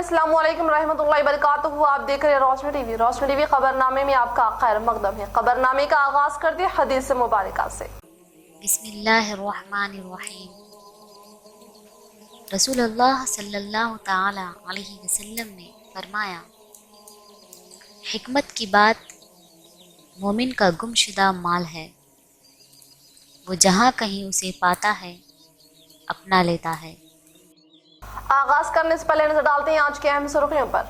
अस्सलाम वालेकुम रहमतुल्लाहि वबरकातुहू। आप देख रहे हैं रोशनी टीवी। रोशनी टीवी खबरनामे में आपका खैर मकदम है। खबरनामे का आगाज करते हैं हदीस मुबारका से। बिस्मिल्लाहिर्रहमानिर्रहीम। रसूलुल्लाह सल्लल्लाहु ताला अलैहि वसल्लम ने फरमाया, हिकमत की बात मोमिन का गुमशुदा माल है, वो जहाँ कहीं उसे पाता है अपना लेता है। आगाज करने से पहले नजर डालते हैं आज के अहम सुर्खियों पर।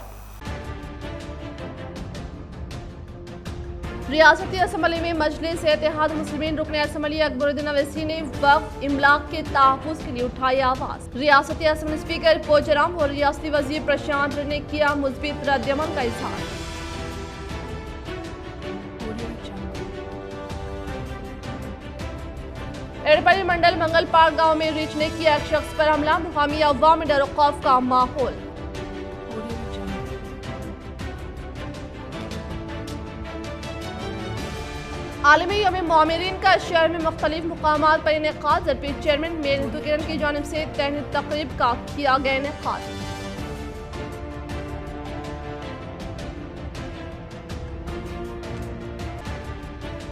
रियासती असम्बली में मजलिस इत्तेहाद मुस्लिमीन रुकन असम्बली अकबरुद्दीन अवैसी ने वक्फ इमलाक के तहफ़्फ़ुज़ के लिए उठाई आवाज़। रियासती असम्बली स्पीकर पोचराम और रियासती वज़ीर प्रशांत ने किया मुस्बित रद्दअमल का इज़हार। एड़पल्ली मंडल मंगल पार्क गांव में रीछ ने किया एक शख्स पर हमला। मुकामी अवाम में डर खौफ का माहौल। आलमी यौम मोमिनीन का शहर में मुख्तलिफ मुकामात पर इनेकाद। ज़रपी चेयरमैन मेयर नीतू किरण की जानिब से तहनीत तकरीब का किया गया इनेकाद।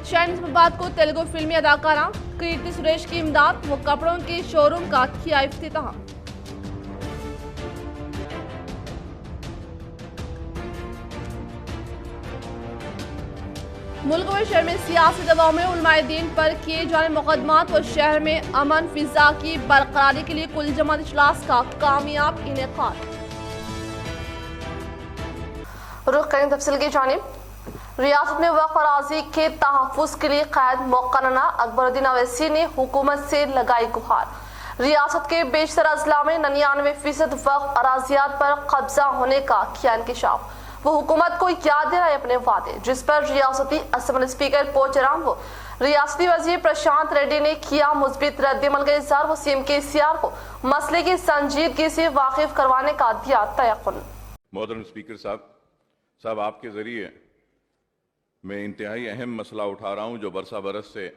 शाहीन इस्लामाबाद को तेलुगु फिल्मी अदाकारा कीर्ति सुरेश की इमदाद। वो कपड़ों के शोरूम का किया इफ्तिताह। मुल्क व शहर में सियासी दबाव में उलमाए दीन पर किए जाने मुकदमात व शहर में अमन फिजा की बरकरारी के लिए कुल जमात इजलास का कामयाब इनेकाद। रुख करें तफसील की जानिब। रियासत में वक्फ अराज़ी के तहफ़्फ़ुज़ के लिए क़ायद मौक़ाना अकबरुद्दीन अवैसी ने हुकूमत से लगाई गुहार। रियासत के बेशतर अज़ला में 99% वक्फ अराज़ियात पर कब्जा होने का किया इंकशाफ। वो हुकूमत को याद दिलाए अपने वादे, जिस पर रियासती असम्बली स्पीकर पोचराम व रियासती वज़ीर प्रशांत रेड्डी ने किया मुस्बित रद्दअमल का इज़हार। वो सीएम KCR को मसले की संजीदगी से वाकिफ करवाने का दिया तयक़ुन। मोहतरम स्पीकर साहब आपके ज़रिए मैं इंतहाई अहम मसला उठा रहा हूँ जो बरसा बरस से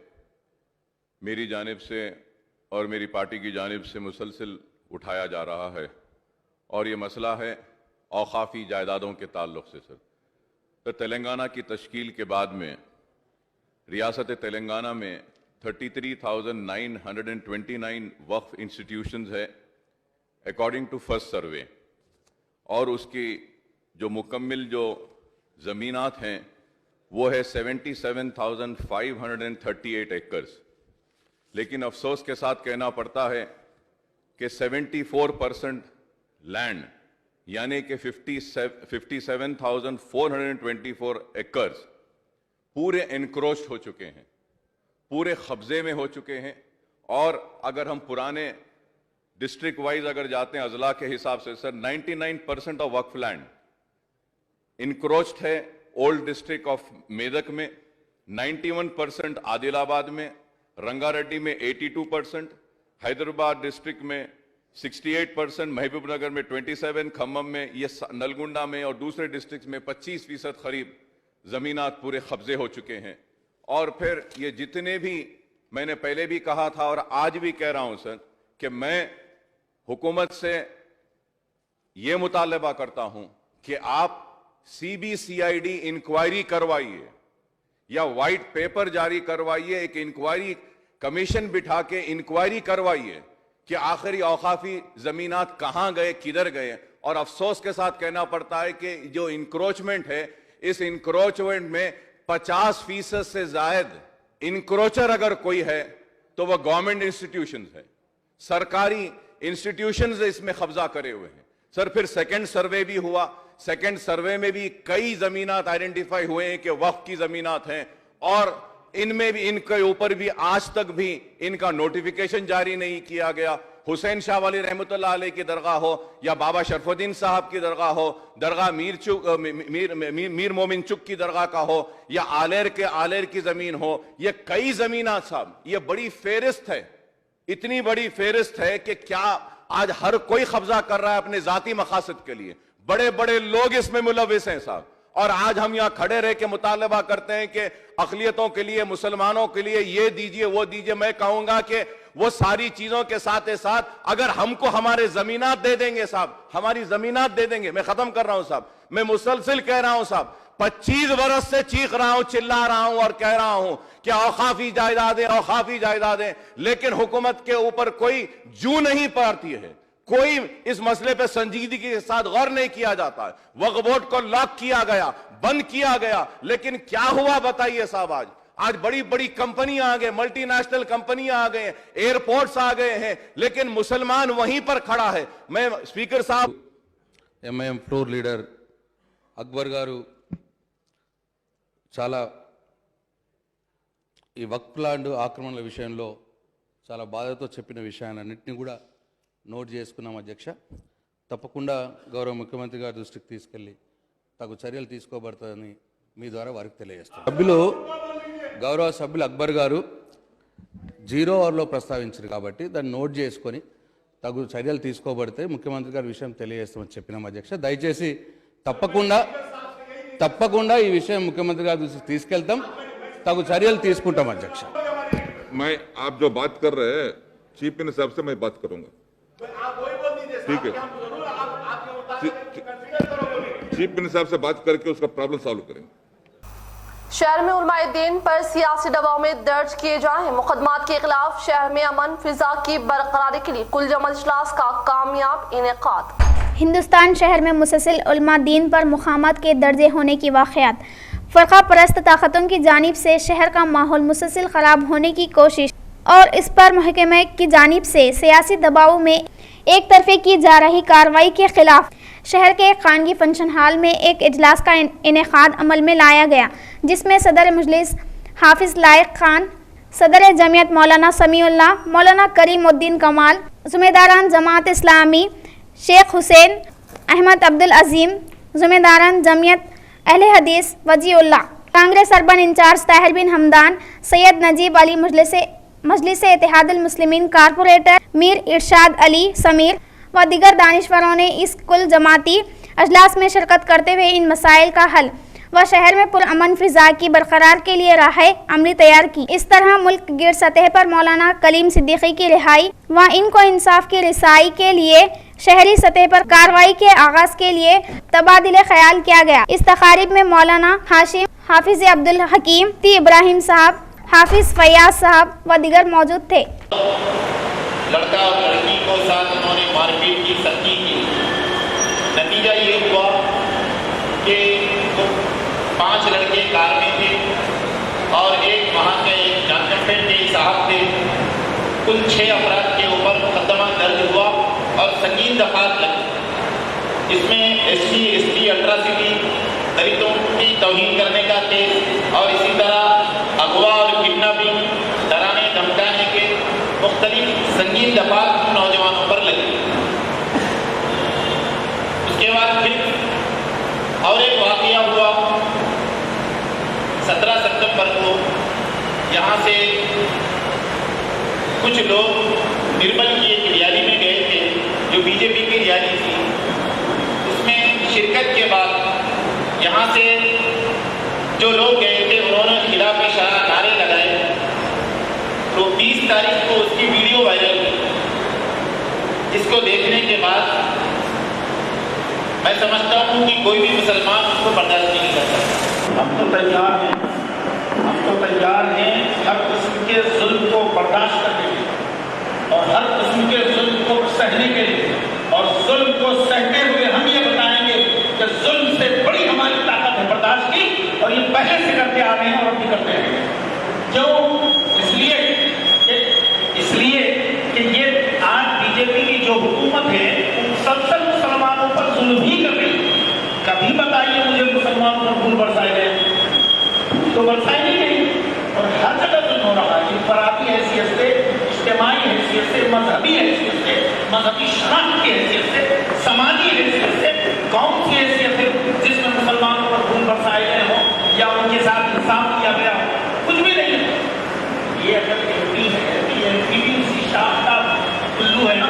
मेरी जानिब से और मेरी पार्टी की जानिब से मुसलसल उठाया जा रहा है, और ये मसला है औक़ाफ़ी जायदादों के ताल्लुक़ से। सर, तो तेलंगाना की तश्कील के बाद में रियासत तेलंगाना में 33,929 वक्फ इंस्टीट्यूशंस है अकॉर्डिंग टू फर्स्ट सर्वे, और उसकी जो मुकम्मिल जो ज़मीनात हैं वो है 77,538 एकर्स। लेकिन अफसोस के साथ कहना पड़ता है कि 74% लैंड यानी कि 57,424 एकर्स पूरे एनक्रोच्ड हो चुके हैं, पूरे कब्जे में हो चुके हैं। और अगर हम पुराने डिस्ट्रिक्ट वाइज अगर जाते हैं अजला के हिसाब से, सर 99% ऑफ वक्फ लैंड इनक्रोच्ड है। ओल्ड डिस्ट्रिक्ट ऑफ मेदक में 91%, आदिलाबाद में, रंगारेड्डी में 82%, हैदराबाद डिस्ट्रिक्ट में 68%, महबूबनगर में 27%, खम्मम में, ये नलगुंडा में और दूसरे डिस्ट्रिक्ट में 25% करीब ज़मीनात पूरे कब्जे हो चुके हैं। और फिर ये जितने भी मैंने पहले भी कहा था और आज भी कह रहा हूं सर कि मैं हुकूमत से ये मुतालबा करता हूं कि आप CBCID इंक्वायरी करवाइए या वाइट पेपर जारी करवाइए, एक इंक्वायरी कमीशन बिठा के इंक्वायरी करवाइए कि आखिरी औकाफी जमीनात कहां गए, किधर गए। और अफसोस के साथ कहना पड़ता है कि जो इंक्रोचमेंट है, इस इंक्रोचमेंट में 50% से जायद इंक्रोचर अगर कोई है तो वह गवर्नमेंट इंस्टीट्यूशंस है, सरकारी इंस्टीट्यूशंस इसमें कब्जा करे हुए हैं। सर, फिर सेकंड सर्वे भी हुआ, सेकंड सर्वे में भी कई जमीनात आइडेंटिफाई हुए हैं कि वक्फ की जमीनात हैं, और इनमें भी इनके ऊपर भी आज तक भी इनका नोटिफिकेशन जारी नहीं किया गया। हुसैन शाह वाली रहमतुल्लाह अलैह की दरगाह हो या बाबा शरफुद्दीन साहब की दरगाह हो, दरगाह मीर मोमिन चुक की दरगाह का हो या आलेर की जमीन हो, ये कई जमीनात साहब, ये बड़ी फेरिस्त है, इतनी बड़ी फेरिस्त है कि क्या आज हर कोई कब्जा कर रहा है अपने जाती मकासद के लिए। बड़े बड़े लोग इसमें मुलविस हैं साहब, اور آج ہم یہاں کھڑے رہ کے مطالبہ کرتے ہیں کہ اقلیتوں کے لیے، مسلمانوں کے لیے یہ دیجئے وہ دیجئے. میں کہوں گا کہ وہ ساری چیزوں کے ساتھ ساتھ اگر ہم کو ہمارے زمینات دے دیں گے صاحب، ہماری زمینات دے دیں گے. میں ختم کر رہا ہوں صاحب، میں مسلسل کہہ رہا ہوں صاحب، 25 برس سے چیخ رہا ہوں، چلا رہا ہوں اور کہہ رہا ہوں کہ اوقافی جائیدادیں، اوقافی جائیدادیں، لیکن حکومت کے اوپر کوئی جو نہیں پڑتی ہے. کوئی اس مسئلے پہ سنجیدگی کے ساتھ غور نہیں کیا جاتا ہے. وقف بورڈ کو لاک کیا گیا، بند کیا گیا، لیکن کیا ہوا بتائیے صاحب. آج بڑی بڑی کمپنیاں آ گئے، ملٹی نیشنل کمپنیاں آ گئے ہیں، ایئرپورٹس آ گئے ہیں، لیکن مسلمان وہیں پر کھڑا ہے. میں اسپیکر صاحب، ఎంఐఎం ఫ్లోర్ లీడర్ అక్బర్ గారు చాలా ఈ వక్ఫ్ ల్యాండ్ ఆక్రమణల విషయంలో చాలా బాధతో చెప్పిన విషయాలన్నింటినీ కూడా నోట్ చేసుకున్నాం అధ్యక్ష. తప్పకుండా గౌరవ ముఖ్యమంత్రి గారి దృష్టికి తీసుకెళ్ళి తగు చర్యలు తీసుకోబడతాయని మీ ద్వారా వారికి తెలియజేస్తాం. గౌరవ సభ్యులు అక్బర్ గారు 0 అవర్లో ప్రస్తావించారు కాబట్టి దాన్ని నోట్ చేసుకొని తగు చర్యలు తీసుకోబడితే ముఖ్యమంత్రి గారి విషయం తెలియజేస్తామని చెప్పినాం అధ్యక్ష. దయచేసి తప్పకుండా ఈ విషయం ముఖ్యమంత్రి గారి దృష్టికి తీసుకెళ్తాం, తగు చర్యలు తీసుకుంటాం అధ్యక్ష. मैं आप जो बात कर रहे हैं चीफ मिनिस्टर साहब से मैं बात करूंगा, ठीक है? चीफ मिनिस्टर साहब से बात करके उसका प्रॉब्लम सॉल्व करेंगे. शहर में उलमाए दीन पर सियासी दबाव में दर्ज किए जा रहे मुकदमात के खिलाफ शहर में अमन फिजा की बरकरारी के लिए कुल जमा इजलास का कामयाब इनेकाद. हिंदुस्तान शहर में मुसलसल उलमा दीन पर मुखामत के दर्जे होने की वाक़यात, फ़रक़ा परस्त ताकतों की जानिब से शहर का माहौल मुसलसल ख़राब होने की कोशिश और इस पर महकमे की जानिब से सियासी दबाव में एक तरफ़े की जा रही कार्रवाई के ख़िलाफ़ शहर के खानगी फंक्शन हाल में एक इजलास का इनेकाद अमल में लाया गया, जिसमें सदर मजलिस हाफिज़ लायक खान, सदर जमीयत मौलाना समीउल्लाह, मौलाना करीमुद्दीन कमाल, ज़िम्मेदारान जमात इस्लामी शेख हुसैन अहमद अब्दुल अज़ीम, ज़िम्मेदारान जमीयत अहले हदीस वजीउल्लाह, कांग्रेस अर्बन इंचार्ज ताहिर बिन हमदान, सैयद नजीब अली, मजलिस इत्तेहादुल मुस्लिमीन कारपोरेटर मीर इरशाद अली समीर व दीगर दानिशवरों ने इस कुल जमाती अजलास में शिरकत करते हुए इन मसाइल का हल व शहर में पुरअमन फिजा की बरकरार के लिए राह अमली तैयार की. इस तरह मुल्क गिर सतह पर मौलाना कलीम सिद्दीकी की रिहाई व इनको इंसाफ की रसाई के लिए शहरी सतह पर कार्रवाई के आगाज के लिए तबादिले ख्याल किया गया. इस तकारीब में मौलाना हाशिम, हाफिज अब्दुल हकीम, ती इब्राहिम साहब, हाफिज फयाज साहब व दीगर मौजूद थे. लड़का और लड़की को साथ उन्होंने मारपीट की, सख्ती की. नतीजा ये हुआ कि 5 लड़के कार में थे और एक वहाँ के एक जानपेटे साहब थे. कुल 6 अफराद के ऊपर मुकदमा दर्ज हुआ और संगीन दफात लगी. इसमें SC, ST, अट्रासिटी, दलितों की तौहीन करने का केस और इसी तरह अगवा और किडनैपिंग, डराने धमकाने के मुख्तलिफ संगीन दफात नौजवानों पर लगी. उसके बाद फिर और एक वाक़या हुआ 17 सितंबर को. यहाँ से कुछ लोग निर्मल की एक रैली में गए थे जो बीजेपी की रैली थी. उसमें शिरकत के बाद यहाँ से जो लोग गए थे उन्होंने खिलाफ इशारा नारे लगाए. तो 20 तारीख को उसकी वीडियो वायरल हुई. इसको देखने के बाद मैं समझता हूँ कि कोई भी मुसलमान उसको बर्दाश्त नहीं कर सकता. हम तो तैयार हैं हर किस्म के जुल्म को बर्दाश्त करने के लिए और हर किस्म के जुल्म को सहने के लिए, और जुल्म को सहते हुए हम ये बताएंगे कि जुल्म से बड़ी हमारी ताकत है बर्दाश्त की, और ये पहले से करते आ रहे हैं और अब भी करते हैं. क्यों? इसलिए कि ये आज बीजेपी की जो हुकूमत है मुसलसल मुसलमानों पर जुल्म ही कर रही है. कभी बताइए मुझे मुसलमानों पर खून बरसाए गए? तो बरसाए नहीं गई. और हर जगह जुल्म हो रहा है. फराती हैसियत से, इज्तिमाई हैसियत से, मजहबी हैसियत से, मजहबी शनाख्त की हैसियत से, समाजी हैसियत से, कौम की हैसियत से जिसमें मुसलमानों पर खून बरसाए गए हों या उनके साथ इंसाफ किया गया हो, कुछ भी नहीं है. ये अगर एमपी है, एमपी भी उसी शाख का उल्लू है ना,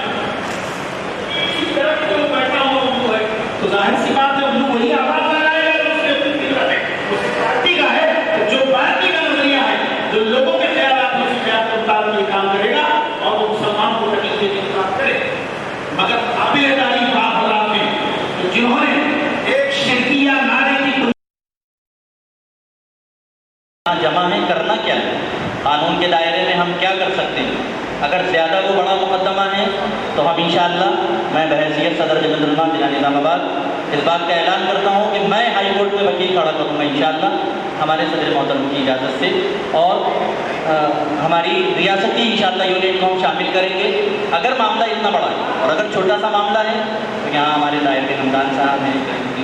इसी तरह कोई बैठा हुआ उल्लू है, तो जाहिर सी बात है उल्लू वही आवाज लगाएगा. मगर काबिल तारीफ हालात में जिन्होंने एक शिरकिया नारे की जमा है, करना क्या है, कानून के दायरे में हम क्या कर सकते हैं। अगर ज़्यादा वो बड़ा मुकदमा है तो हम इंशाअल्लाह, मैं बहैसियत सदर जमत जिला निज़ामाबाद इस बात का ऐलान करता हूँ कि मैं हाई कोर्ट में वकील खड़ा करूँगा इंशाअल्लाह, हमारे सदर मोहतरम की इजाज़त से, और हमारी रियासती इंशाअल्लाह यूनिट को हम शामिल करेंगे। अगर मामला इतना बड़ा है और अगर छोटा सा मामला है तो यहाँ हमारे दायरे हमदान साहब हैं,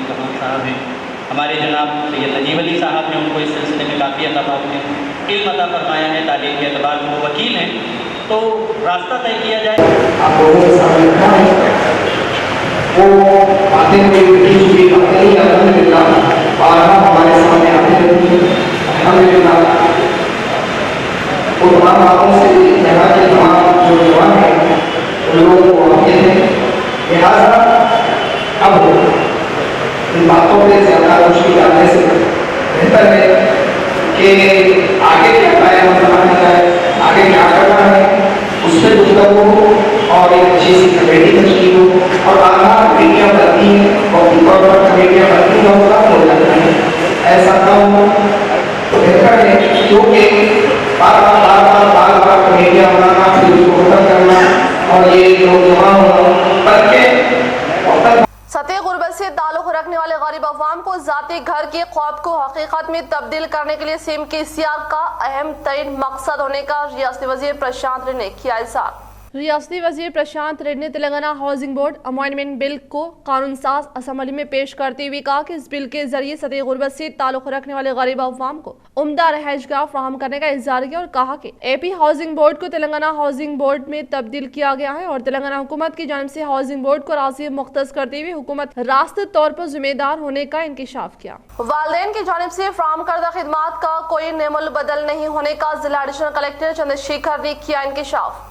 कमाल साहब हैं, हमारे जनाब सैयद नजीब अली साहब ने उनको इस सिलसिले में काफ़ी अता इल्म अता फरमाया है, तालीम के अतबार से वो वकील हैं, तो रास्ता तय किया जाए। आप लोगों के सामने रखा है वो बातें भी अल्हम्दुलिल्लाह बारहा हमारे सामने आती रहती है। अल्हम्दुलिल्लाह वो तमाम बातों से यहाँ के तमाम जो जवान हैं उन लोगों को वाकिफ हैं, लिहाजा अब इन बातों पर ज़्यादा रोशनी डालने से बेहतर है कि आगे क्या कायम बनाना है, आगे क्या करना है, उस पर गुफ्तगू हो और एक अच्छी सी कमेटी तश्कील हो और आला कमेटियाँ बनती हैं और कमेटियाँ बनती हैं और कम हो जाती हैं, ऐसा ना हो तो बेहतर है, क्योंकि बार बार कमेटियाँ बनाना, फिर उसको खत्म करना और ये लोग जमा होना करके सतह गुर्बत से ताल्लुक़ रखने वाले गरीब अवाम को ज़ाती घर के ख्वाब को हकीकत में तब्दील करने के लिए सीएम केसीआर का अहम तरीन मकसद होने का रियासती वज़ीर प्रशांत रेड्डी ने किया इज़हार। रियासती वज़ीर प्रशांत रेड्डी ने Telangana housing board amendment bill को कानून साज असम्बली में पेश करते हुए कहा कि इस बिल के जरिए सतह गुर्बत से ताल्लुक़ रखने वाले गरीब अवाम को उम्दा रहायशगाह फराहम करने का इज़हार किया और कहा कि एपी हाउसिंग बोर्ड को तेलंगाना हाउसिंग बोर्ड में तब्दील किया गया है और तेलंगाना हुकूमत की जानिब से हाउसिंग बोर्ड को राज़ी मुख्तस करते हुए हुकूमत रास्ते तौर पर जिम्मेदार होने का इंकिशाफ किया। वालिदैन की जानिब से फराहम करदा खिदमात का कोई नेमुल बदल नहीं होने का जिला एडिशनल कलेक्टर चंद्रशेखर ने किया इंकिशाफ।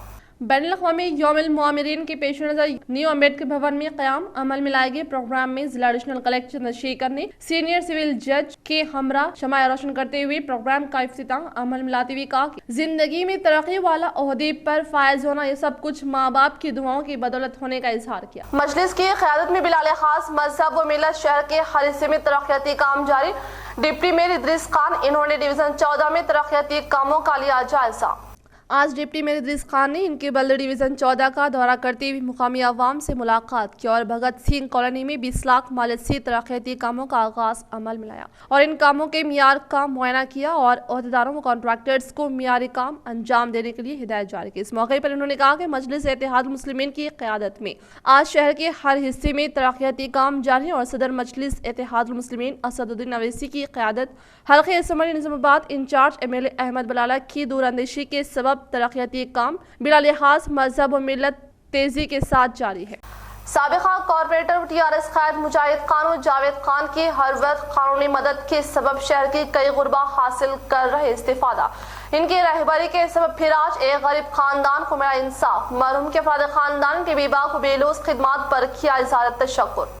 बैनुल-अक़वामी यौमुल मुआमिरीन के पेश नज़र न्यू अम्बेडकर भवन में क़याम अमल में लाए गए प्रोग्राम में जिला एडिशनल कलेक्टर चंद्रशेखर ने सीनियर सिविल जज के हमरा शमाया रोशन करते हुए प्रोग्राम का इफ्तिताह अमल में लाते हुए कहा कि जिंदगी में तरक्की वाला ओहदे पर फायज होना ये सब कुछ माँ बाप की दुआओं की बदौलत होने का इजहार किया। मजलिस की क़यादत में बिलाल खास मजहब व मिलत शहर के हर हिस्से में तरक्याती काम जारी। डिप्टी मेयर इदरीस खान, इन्होंने डिवीजन 14 में तरक्याती कामों का लिया जायजा। आज डिप्टी मेयर इदरीस खान ने इनके बल्द डिवीज़न 14 का दौरा करते हुए मुकामी अवाम से मुलाकात की और भगत सिंह कॉलोनी में 20 लाख मालियत से तरक्याती कामों का आगाज अमल में लाया और इन कामों के मियार का मुआयना किया और अहदेदारों व कॉन्ट्रैक्टर्स को मियारी काम अंजाम देने के लिए हिदायत जारी की। इस मौके पर उन्होंने कहा कि मजलिस इत्तेहाद मुस्लिमीन की क़यादत में आज शहर के हर हिस्से में तरक्याती काम जारी है और सदर मजलिस इत्तेहाद मुस्लिमीन असदुद्दीन अवैसी की क़यादत हल्के assembly Nizamabad incharge MLA Ahmed Balala की दूरअंदेशी के सबब तरक्याती काम बिला लिहाज मजहब और मिलत तेजी के साथ जारी है। साबिक़ा कॉर्पोरेटर TRS क़ायद मुजाहिद खान और जावेद खान की हर वक्त कानूनी मदद के सबब शहर के कई गुरबा हासिल कर रहे इस्तिफादा। इनकी रहबरी के सबब फिर आज एक गरीब खानदान को मिला इंसाफ। मरहूम के अफराद खानदान के बेबा को बेलूस खिदमात पर किया इज़हार तशक्कुर।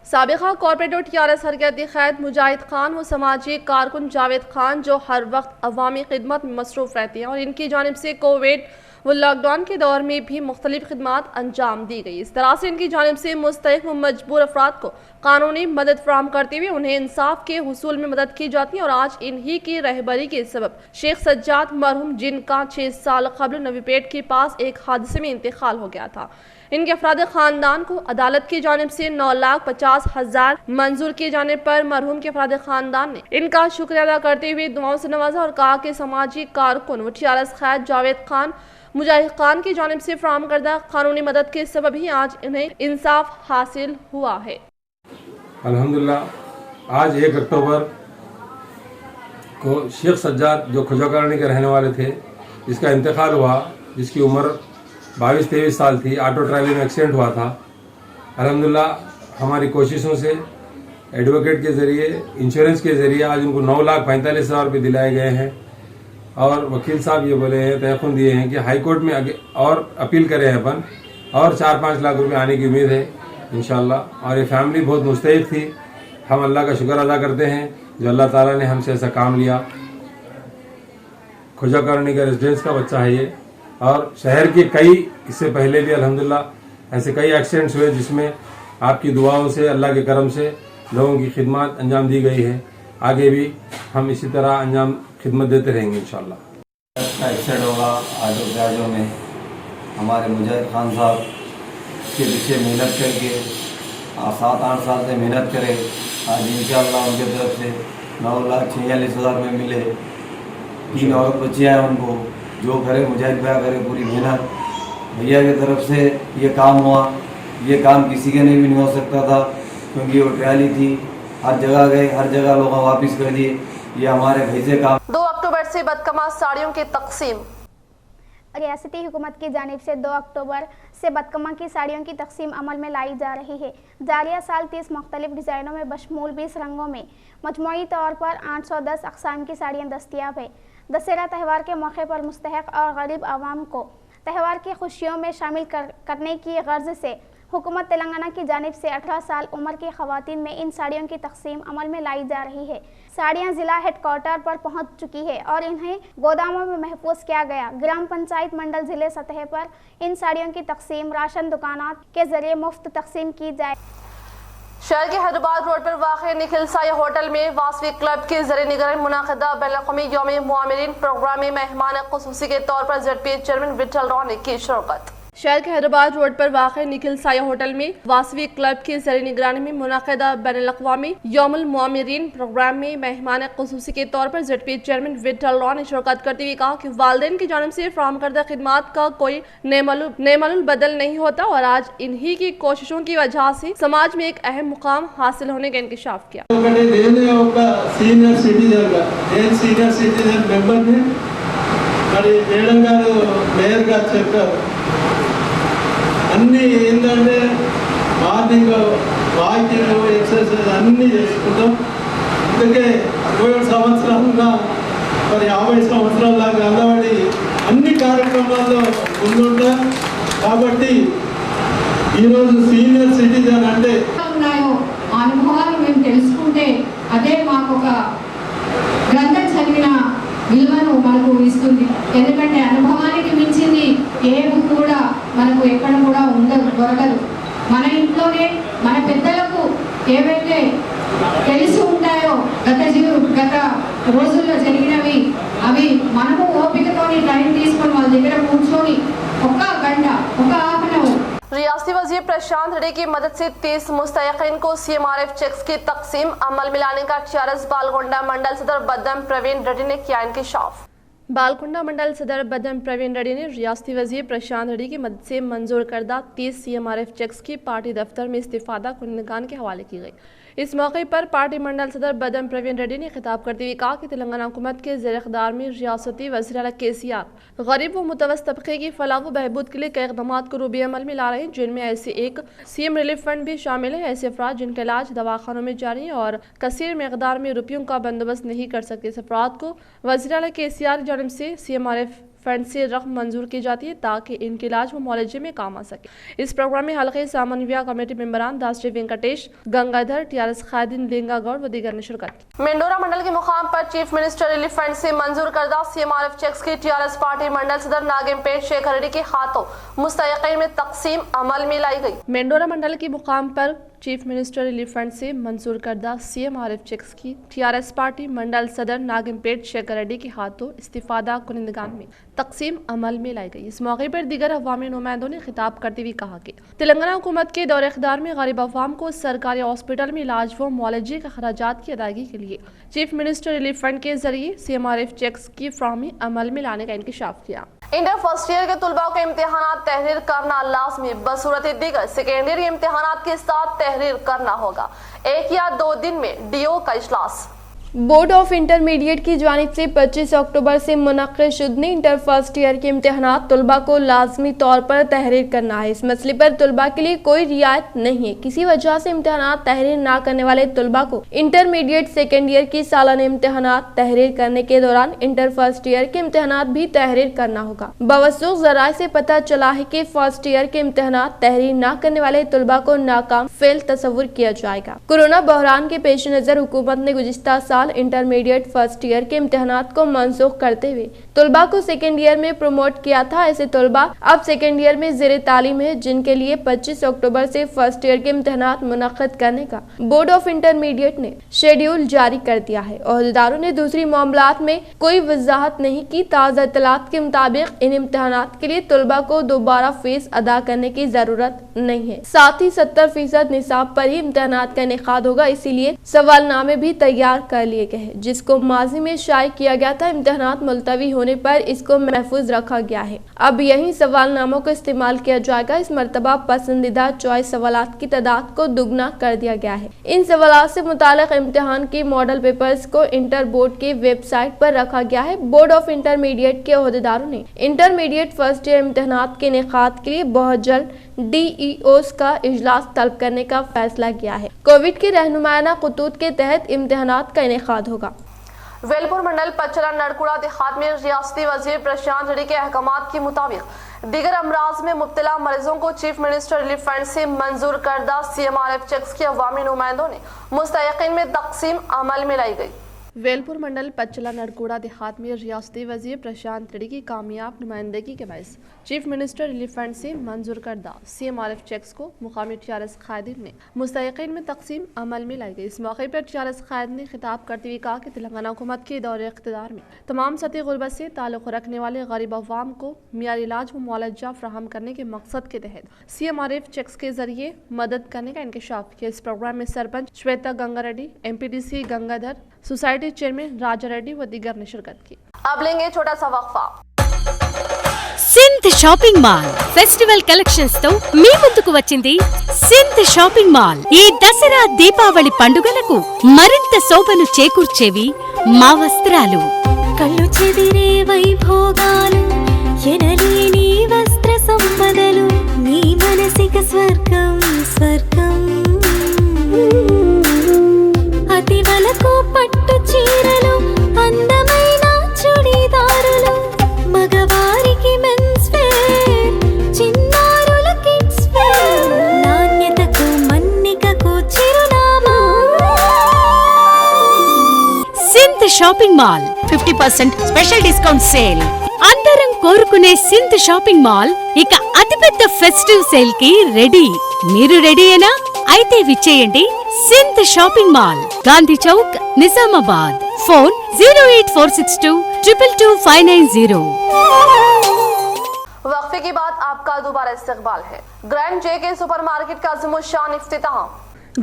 साबिक़ा कॉर्पोरेटर TRS हरकती क़ायद मुजाहिद खान व समाजी कारकुन जावेद खान जो हर वक्त अवामी खिदमत में मसरूफ़ रहते हैं और इनकी जानिब से कोविड व लॉकडाउन के दौर में भी मुख्तलिफ खिदमात अंजाम दी गई। इस तरह से इनकी जानिब से मुस्तहिक़ व मजबूर अफराद को कानूनी मदद फराहम करते हुए उन्हें इंसाफ के हुसूल में मदद की जाती है और आज इन्हीं की रहबरी के सबब शेख सज्जाद मरहूम जिनका 6 साल कबल नवीपेट के पास एक हादसे में इंतकाल हो गया था, इनके अफराद खानदान को अदालत की जानिब से 9,50,000 मंजूर किए जाने पर मरहूम के अफराद खानदान ने इनका शुक्रिया अदा करते हुए दुआओं से नवाजा और कहा कि समाजी कारकुन व TRS क़ायद जावेद खान मुजाहिद खान की जानिब से फराहम करदा कानूनी मदद के सबब ही आज इन्हें इंसाफ हासिल हुआ है। अल्हम्दुलिल्लाह आज 1 अक्टूबर को शेख सज्जाद जो खुजाकरनी के रहने वाले थे, जिसका इंतकाल हुआ, जिसकी उम्र 22-23 साल थी, ऑटो ट्रैवलिंग में एक्सीडेंट हुआ था। अल्हम्दुलिल्लाह हमारी कोशिशों से एडवोकेट के ज़रिए, इंश्योरेंस के ज़रिए आज उनको 9,45,000 रुपये दिलाए गए हैं और वकील साहब ये बोले हैं, तयक़ुन दिए हैं कि हाई कोर्ट में और अपील करें अपन और 4-5 लाख रुपये आने की उम्मीद है इंशाअल्लाह। और ये फैमिली बहुत मुस्तहिक़ थी। हम अल्लाह का शुक्र अदा करते हैं जो अल्लाह ताला ने हमसे ऐसा काम लिया। खुजा कॉलोनी का रेजिडेंस का बच्चा है ये और शहर के कई इससे पहले भी अल्हम्दुलिल्लाह ऐसे कई एक्सीडेंट्स हुए जिसमें आपकी दुआओं से, अल्लाह के करम से लोगों की खिदमत अंजाम दी गई है। आगे भी हम इसी तरह अंजाम खिदमत देते रहेंगे इंशाअल्लाह। एक्सीडेंट होगा आजो प्याजों में, हमारे मुजाहिद खान साहब के पीछे मेहनत करके 7-8 साल से मेहनत करे, आज इंशाअल्लाह उनके तरफ से 9,46,000 में मिले। 3 औरत बच्चियाँ हैं उनको, जो करे मुजाहिद भैया करे पूरी मेहनत, भैया की तरफ से ये काम हुआ। ये काम किसी के लिए भी नहीं हो सकता था क्योंकि वो ट्रैली थी, हर जगह गए, हर जगह लोग वापस कर दिए। ये हमारे भाई से काम। 2 अक्टूबर से बदकमा साड़ियों की तकसीम। रियासती हुकूमत की जानिब से 2 अक्टूबर से बदकमा की साड़ियों की तकसीम अमल में लाई जा रही है। जारिया साल 30 मुख्तलिफ डिज़ाइनों में बशमूल 20 रंगों में मजमूई तौर पर 810 अक़साम की साड़ियाँ दस्तियाब है। दशहरा त्यौहार के मौके पर मुस्तहक़ और गरीब आवाम को त्यौहार की खुशियों में शामिल करने की गर्ज से हुकूमत तेलंगाना की जानिब से 18 साल उम्र की ख़वातीन में इन साड़ियों की तकसीम अमल में लाई जा रही है। साड़ियाँ ज़िला हेडक्वार्टर पर पहुँच चुकी है और इन्हें गोदामों में महफूज किया गया। ग्राम पंचायत मंडल ज़िले सतह पर इन साड़ियों की तकसीम राशन दुकानात के ज़रिए मुफ्त तकसीम की जाए। शहर के हैदराबाद रोड पर वाक़ निखिल साय होटल में वासवी क्लब के ज़रिए निगरानी मुनाक़िदा बैनुल-अक़वामी यौम मुआमिरीन प्रोग्राम में मेहमान ख़ुसूसी के तौर पर ZPH चेयरमैन विठल रॉनी की शिरकत। शहर के हैदराबाद रोड पर वाक़ निखिल साय होटल में वासवी क्लब के ज़रिए निगरानी में मुनाक़िदा बैनुल-अक़वामी यौमुल मुआमिरीन प्रोग्राम में मेहमान ख़ुसूसी के तौर पर ZPH चेयरमैन विठल रॉनी ने शिरकत करते हुए कहा कि वालिदैन की जानिब से फराहम करदा खिदमात का कोई नेमानुल बदल नहीं होता और आज इन्हीं की कोशिशों की वजह से समाज में एक अहम मुकाम हासिल होने का इंकशाफ किया। అన్నీ ఏంటంటే మార్నింగ్ వాకింగ్ ఎక్సర్సైజ్ అన్నీ చేసుకుంటాం. అందుకే 67 సంవత్సరాలుగా మరి 50 సంవత్సరాల దాకా అలవాడి అన్ని కార్యక్రమాల్లో ముందుంటాం. కాబట్టి ఈరోజు సీనియర్ సిటిజన్ అంటే ఉన్నాయో ఆ అనుభవాలు మేము తెలుసుకుంటే అదే మాకు ఒక గ్రంథం చదివిన విలువను మనకు ఇస్తుంది. ఎందుకంటే అనుభవానికి మించింది ఏ బుక్ కూడా మనకు ఎక్కడ కూడా ఉండదు, దొరకదు. మన ఇంట్లోనే మన పెద్దలకు ఏవైతే తెలిసి ఉంటాయో గత రోజుల్లో జరిగినవి, అవి మనము ఓపికతోని టైం తీసుకొని వాళ్ళ దగ్గర కూర్చొని ఒక గంట, ఒక హాఫ్ అన్ అవర్ रियासती वज़ीर प्रशांत रेड्डी की मदद से 30 मुस्तहिक़ीन को CMRF चेक्स की तकसीम अमल में लाने का TRS बालगोंडा मंडल सदर बदम प्रवीण रेड्डी ने किया इंकशाफ। बालकुंडा मंडल सदर बदम प्रवीण रेड्डी ने रियासती वज़ीर प्रशांत रेड्डी की मदद से मंजूर करदा 30 CMRF चेक्स की पार्टी दफ्तर में इस्तिफादा कुनगान के हवाले की गई। इस मौके पर पार्टी मंडल सदर बदम प्रवीण रेड्डी ने खिताब करते हुए कहा कि तेलंगाना हुकूमत के ज़ेर इक़्तिदार में रियासती वज़ीर आला KCR गरीब व मुतवस्सित तबके की फलाह व बहबूद के लिए कई इक़दामात को रूबी अमल में ला रहे हैं, जिनमें ऐसे एक CM रिलीफ फंड भी शामिल है। ऐसे अफराद जिनका इलाज दवाखानों में जारी है और कसीर मकदार में रुपयों का बंदोबस्त नहीं कर सकते, इस अफराद को वज़ीर आला KCR की जानिब से CMRF फंड से रकम मंजूर की जाती है ताकि इनके इलाज व मुआलजे में काम आ सके। इस प्रोग्राम में हल्के सामान्य कमेटी मेंबरान दासरी वेंकटेश, गंगाधर, TRS खादिन, लेंगा गौड़ व दीगर ने शिरकत की। मेंडोरा मंडल के मुकाम पर चीफ मिनिस्टर रिलीफ फंड से मंजूर करदा CMRF चेक्स की TRS पार्टी मंडल सदर नागिमपेट शेखर रेड्डी के हाथों मुस्तहिक़ीन में तकसीम अमल में लाई गई। मेंडोरा मंडल के मुकाम पर चीफ मिनिस्टर रिलीफ फंड से मंजूर करदा CMRF चेक्स की TRS पार्टी मंडल सदर नागिमपेट शेखर रेड्डी के हाथों इस्तिफादा कुनिंदगान में तकसीम अमल में लाई गई। इस मौके पर दीगर अवामी नुमाइंदों ने खिताब करते हुए कहा कि तेलंगाना हुकूमत के दौर इख्तियार में गरीब अवाम को सरकारी हॉस्पिटल में इलाज व मुआलजे के खर्चात की अदायगी के लिए चीफ मिनिस्टर रिलीफ फंड के जरिए CMRF चेक्स की फ्राहमी अमल में लाने का इंकशाफ किया। इंटर फर्स्ट ईयर के तुलबा को इम्तिहानात तहरीर करना लाजमी बसूरत दीगर सेकेंड ईयर के इम्तिहानात के साथ तहरीर करना होगा। 1 या 2 दिन में DO का इजलास। बोर्ड ऑफ इंटरमीडिएट की जानिब से 25 अक्टूबर से मुनक्किद शुदनी इंटर फर्स्ट ईयर के इम्तिहानात तुलबा को लाजमी तौर पर तहरीर करना है। इस मसले पर तुलबा के लिए कोई रियायत नहीं है। किसी वजह से इम्तिहानात तहरीर ना करने वाले तुलबा को इंटरमीडिएट सेकेंड ईयर की सालाना इम्तिहानात तहरीर करने के दौरान इंटर फर्स्ट ईयर के इम्तिहानात भी तहरीर करना होगा। बवसूख ज़राए से पता चला है कि फर्स्ट ईयर के इम्तिहानात तहरीर न करने वाले तुलबा को नाकाम फेल तस्वुर किया जाएगा। कोरोना बहरान के पेश नज़र हुकूमत ने गुज़िश्ता साल साल इंटरमीडिएट फर्स्ट ईयर के इम्तिहानात को मनसूख करते हुए तलबा को सेकेंड ईयर में प्रमोट किया था। ऐसे तलबा अब सेकेंड ईयर में ज़ेरे तालीम है जिनके लिए 25 अक्टूबर से फर्स्ट ईयर के इम्तिहानात मुनक्किद करने का बोर्ड ऑफ इंटरमीडिएट ने शेड्यूल जारी कर दिया है। ओहदेदारों ने दूसरी मामलात में कोई वजाहत नहीं की। ताज़ा इत्तलात के मुताबिक इन इम्तिहानात के लिए तलबा को दोबारा फीस अदा करने की जरूरत नहीं है। साथ ही 70% निसाब पर ही इम्तिहानात का इनेकाद होगा, इसीलिए सवालनामे भी तैयार कर लिए गए हैं जिसको माजी में शाये किया गया था। इम्तिहानात मुलतवी होने पर इसको महफूज रखा गया है। अब यही सवालनामों को इस्तेमाल किया जाएगा। इस मरतबा पसंदीदा चॉइस सवालात की तादाद को दुगना कर दिया गया है। इन सवालात से मुताल्लिक इम्तिहान की मॉडल पेपर्स को इंटर बोर्ड की वेबसाइट पर रखा गया है। बोर्ड ऑफ इंटरमीडिएट के ओहदेदारों ने इंटरमीडिएट फर्स्ट ईयर इम्तिहानात के इनेकाद के लिए बहुत जल्द DEOs का इजलास तलब करने का फैसला किया है। कोविड के रहनुमायाना खतूत के तहत इम्तिहानात का इनेकाद होगा। वेलपुर मंडल पचला नरकुड़ा देहात में रियासती वजीर प्रशांत रेड्डी के अहकामात के मुताबिक दीगर अमराज में मुब्तला मरीजों को चीफ मिनिस्टर रिलीफ फंड से मंजूर करदा CMRF चेक्स के अवामी नुमाइंदों ने मुस्तयकीन में तकसीम अमल में लाई गई। वेलपुर मंडल पचला नरकुड़ा देहात में रियासती वजीर प्रशांत रेड्डी की कामयाब नुमाइंदगी के बायस चीफ मिनिस्टर रिलीफ फंड से मंजूर करदा CMRF चेक्स को मुकामी TRS कायदीन ने मुस्तयकीन में तकसीम अमल में लाई गई। इस मौके पर TRS कायदीन ने खिताब करते हुए कहा कि तेलंगाना हुकूमत के दौरे इख्तिदार में तमाम सतह गुरबत से ताल्लुक़ रखने वाले गरीब अवाम को मियारी इलाज व मुआलजा फराहम करने के मकसद के तहत CMRF चेक्स के जरिए मदद करने का इंकशाफ किया। इस प्रोग्राम में sarpanch Shweta Ganga Reddy, MPDC Gangadhar, society chairman Raja Reddy व दीगर ने शिरकत की। अब लेंगे छोटा सा वक्फा। సింత్ షాపింగ్ మాల్ ఫెస్టివల్ కలెక్షన్స్ తో మీ ముందుకు వచ్చింది సింత్ షాపింగ్ మాల్. ఈ దసరా దీపావళి పండుగలకు మరింత శోభను చేకూర్చేవి మా వస్త్రాలు. కళ్ళు చెదిరే వైభోగాలు, ఎనలేని వస్త్ర సంపదలు, మీ మనసిక స్వర్గం స్వర్గం. అతి వలకు పట్టు చీరలు, అందమైన చుడిదారులు, మగవారికి మెన్స్ వేర్, చిన్నారుల కిడ్స్ వేర్, నాణ్యతకు మన్నికకు చిరునామా synth shopping mall 50% special discount sale. అందరం కోరుకునే సింత్ షాపింగ్ మాల్ ఇక అతిపెద్ద ఫెస్టివ్ సేల్ కి రెడీ. మీరు రెడీయేనా? అయితే విచ్చేయండి సింత్ shopping mall, Gandhi Chowk, Nizamabad. Phone 08462222590. वक्फे के बाद आपका दोबारा इस्तकबाल है। ग्रैंड JK सुपरमार्केट का आज़िमुश्शान इफ्तिताह।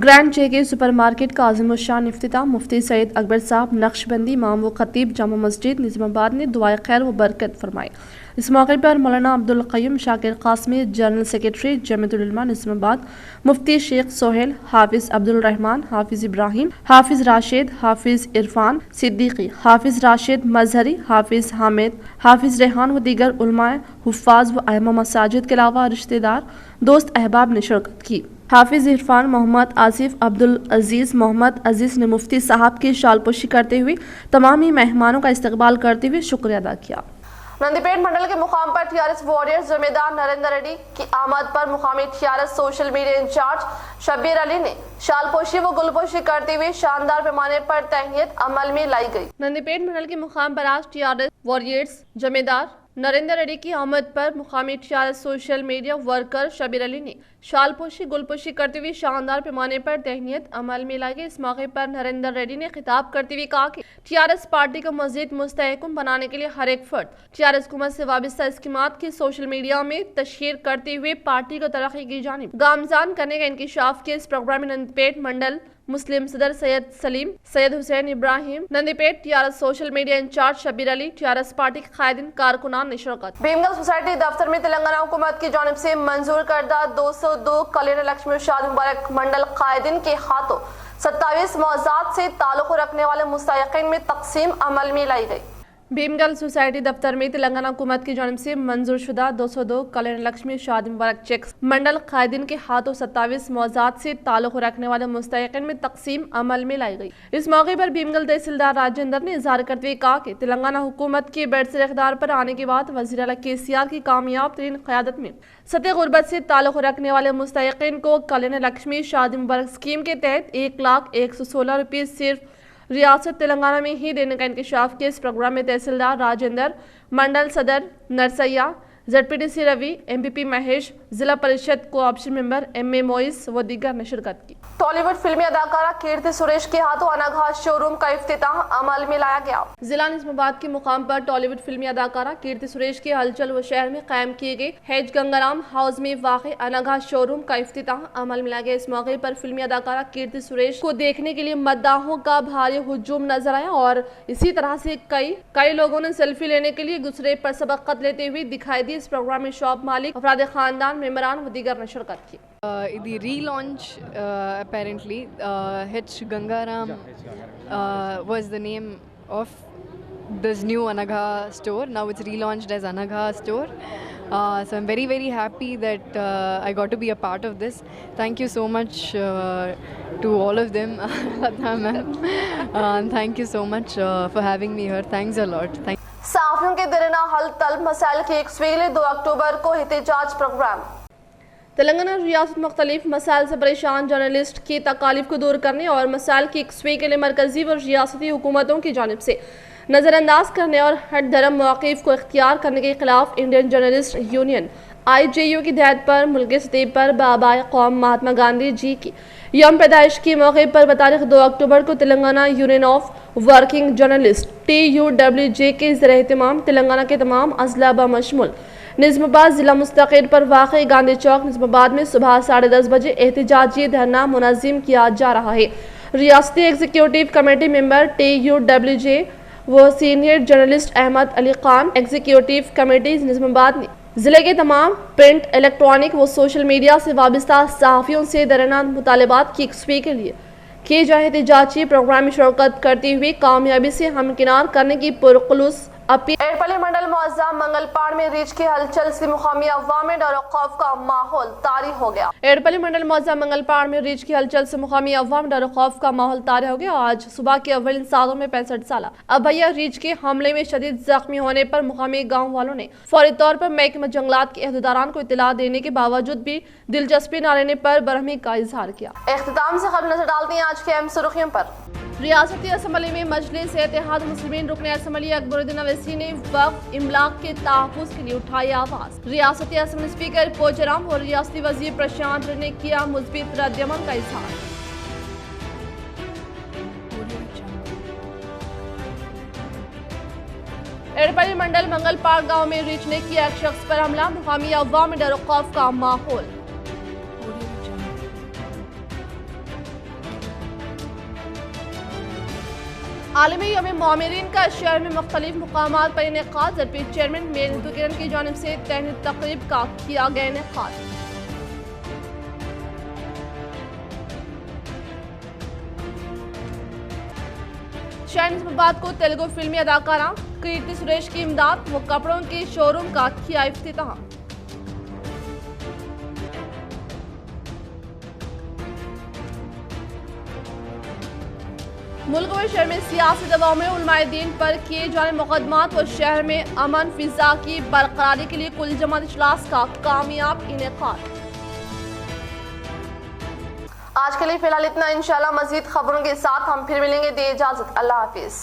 ग्रैंड JK सुपरमार्केट का आज़िमुश्शान इफ्तिताह मुफ्ती सैयद अकबर साहब नक्शबंदी इमाम व खतीब जामा मस्जिद निज़ामाबाद ने दुआए खैर व बरकत फरमाई। इस मौके पर मौलाना अब्दुल क़य्यूम शाकिर क़ासमी जनरल सेक्रेटरी जमीयतुल उलमा निज़ामाबाद, मुफ्ती शेख सोहेल, हाफिज़ अब्दुल रहमान, हाफिज़ इब्राहिम, हाफिज़ राशिद, हाफिज़ इरफान सिद्दीकी, हाफिज़ राशिद मजहरी, हाफिज़ हामिद, हाफिज़ रेहान व दीगर उलमाए, हुफ़ाज़ व अइम्मा मसाजिद के अलावा रिश्तेदार, दोस्त अहबाब ने शिरकत की। हाफिज़ इरफान मोहम्मद आसिफ अब्दुल अजीज़ मोहम्मद अजीज़ ने मुफ्ती साहब की शालपोशी करते हुए तमामी मेहमानों का इस्तकबाल करते हुए शुक्रिया अदा किया। नंदीपेट मंडल के मुकाम पर TRS वॉरियर्स जमींदार नरेंद्र रेड्डी की आमद पर मुकामी TRS social media incharge Shabbir Ali ने शालपोशी व गुलपोशी करते हुए शानदार पैमाने पर तहनीत अमल में लाई गई। नंदीपेट मंडल के मुकाम पर आज TRS वॉरियर्स जमींदार नरेंद्र रेड्डी की आमद पर मुकामी TRS social media worker Shabbir Ali ने शालपोशी गुलपोशी करते हुए शानदार पैमाने पर तहनीत अमल में लाई गई। इस मौके पर नरेंद्र रेड्डी ने खिताब करते हुए कहा कि TRS पार्टी को मजीद मुस्तहकम बनाने के लिए हर एक फर्द TRS हुकूमत से वाबस्ता स्कीमात की सोशल मीडिया में तशहीर करते हुए पार्टी को तरक्की की जानिब गामजान करने का इंकिशाफ किया। इस प्रोग्राम में नंदीपेट मंडल मुस्लिम सदर Syed Saleem, Syed Hussain Ibrahim, Nandipet TRS social media incharge Shabbir Ali, TRS party के कायदीन कारकुनान ने शिरकत। भीमगल सोसाइटी दफ्तर में तेलंगाना हुकूमत की जानिब से मंजूर करदा 202 कल्याण लक्ष्मी शादी मुबारक मंडल कायदीन के हाथों 27 मौज़ूआत से ताल्लुक़ रखने वाले मुस्तयक़ीन में तकसीम अमल में लाई गई। भीमगल सोसाइटी दफ्तर में तेलंगाना हुकूमत की जानिब से मंजूर शुदा 202 कल्याण लक्ष्मी शादी मुबारक चेक्स मंडल कायदीन के हाथों 27 मौज़ूआत से ताल्लुक़ रखने वाले मुस्तयक़ीन में तकसीम अमल में लाई गई। इस मौके पर भीमगल तहसीलदार राजेंद्र ने इज़हार करते हुए कहा कि तेलंगाना हुकूमत की बरसर इक़्तिदार पर आने के बाद वज़ीर आला KCR की कामयाब तरीन क़यादत में सतह गुरबत से ताल्लुक़ रखने वाले मुस्तयक़ीन को कल्याण लक्ष्मी शादी मुबारक स्कीम के तहत 1,01,16 रुपये सिर्फ रियासत तेलंगाना में ही दिन का इंकशाफ किया। इस प्रोग्राम में तहसीलदार राजेंद्र, मंडल सदर नरसैया, ZPTC रवि, MPP महेश, जिला परिषद को ऑप्शन मेंबर MA मोइस व दीगर ने शिरकत की। टॉलीवुड फिल्मी अदाकारा कीर्ति सुरेश के हाथों अनघा शोरूम का इफ्तिताह अमल में लाया गया। जिला निजामाबाद के मुकाम पर टॉलीवुड फिल्मी अदाकारा कीर्ति सुरेश के हलचल व शहर में कायम किए गए हैज गंगाराम हाउस में वाक़ अनघा शोरूम का इफ्तिताह अमल में लाया गया। इस मौके पर फिल्मी अदाकारा कीर्ति सुरेश को देखने के लिए मद्दाहों का भारी हुजूम नजर आया और इसी तरह से कई लोगों ने सेल्फी लेने के लिए दूसरे पर सबकत लेते हुए दिखाई दी। इस प्रोग्राम में शॉप मालिक, अफराद खानदान, मेंबरान व दीगर ने शिरकत की। The relaunch apparently H Gangaram was the name of this new Anagha store. Now it's relaunched as Anagha store. So I'm very, very happy that I got to be a part of this. Thank you so much to all of them. Thank you so much for having me here. Thanks a lot. साफियों के दरना हल तलब मसाइल के 2 अक्टूबर को एहतजाज programme. Telangana रियासत मुख्तलिफ मसाइल से परेशान जर्नलिस्ट की तकालीफ को दूर करने और मसाइल की यकसवी के लिए मरकजी व रियासती हुकूमतों की जानिब से नज़रअंदाज करने और हट धर्म मौक़िफ़ को इख्तियार करने के खिलाफ इंडियन जर्नलिस्ट यूनियन IJU की हिदायत पर मुल्क सतह पर बाबाए कौम महात्मा गांधी जी की यौम पैदाइश के मौके पर बतारीख 2 अक्टूबर को Telangana union of working journalist TUWJ के ज़रिए एहतमाम तेलंगाना के तमाम अजला बमशमुल निज़ामाबाद ज़िला मुस्तक़िल पर वाक़ गांधी चौक निज़ामाबाद में सुबह 10:30 बजे एहतजाजी धरना मुनज़्ज़म किया जा रहा है। रियासती एग्जीक्यूटिव कमेटी मेंबर TUWJ व senior journalist Ahmed Ali Khan executive committee Nizamabad ने जिले के तमाम प्रिंट, इलेक्ट्रॉनिक व सोशल मीडिया से वाबस्ता सहाफ़ियों से दरना मुतालबात की यकसवी के लिए किए जाए एहतजाजी प्रोग्राम में शिरकत करते हुए कामयाबी से हमकिनार करने की पुरखुलूस अपील। एड़पल्ली मंडल मुअज़्ज़म मंगलपाड़ में रीछ के हलचल से मुकामी अवाम में डर और खौफ का माहौल तारी हो गया। एड़पल्ली मंडल मुअज़्ज़म मंगलपाड़ में रीछ की हलचल से मुकामी अवाम डर और खौफ का माहौल तारी हो गया। आज सुबह के अव्वल सालों में 65 साल अभैया रीछ के हमले में शदीद जख्मी होने पर मुकामी गाँव वालों ने फौरी तौर पर महकमा जंगलात के अहदेदारान को इत्तला देने के बावजूद भी दिलचस्पी न लेने पर बरहमी का इजहार किया। इख्तिताम से खबर नजर डालते हैं आज के अहम सुर्खियों पर। रियासती असम्बली में मजलिस इत्तेहाद मुस्लिमीन रुकन असम्बली अकबरुद्दीन अवैसी ने वक्फ इमलाक के तहफ़्फ़ुज़ के लिए उठाई आवाज़। रियासती असम्बली स्पीकर पोचराम और रियासती वज़ीर प्रशांत ने किया मुस्बित रद्दअमल का इज़हार। एड़पल्ली मंडल मंगलपाड़ गांव में रीछ ने किया एक शख्स पर हमला, मुकामी अवाम में डर और खौफ का माहौल। आलमी यौम मोमिनीन का शहर में मुख्तलिफ मुकामात पर इनेकाद। ZP चेयरमैन मेहनतु किरण की जानिब से तहनीत तकरीब का किया गया इनेकाद। शहर निज़ामाबाद को तेलुगु फिल्मी अदाकारा कीर्ति सुरेश की इमदाद व कपड़ों के शोरूम का किया इफ्तिताह। मुल्क व शहर में सियासी दबाव में उलमाए दीन पर किए जाने मुकदमात व शहर में अमन फिजा की बरकरारी के लिए कुल जमात इजलास का कामयाब इनेकाद। आज के लिए फिलहाल इतना। इंशाल्लाह मजीद खबरों के साथ हम फिर मिलेंगे। दे इजाजत, अल्लाह हाफिज।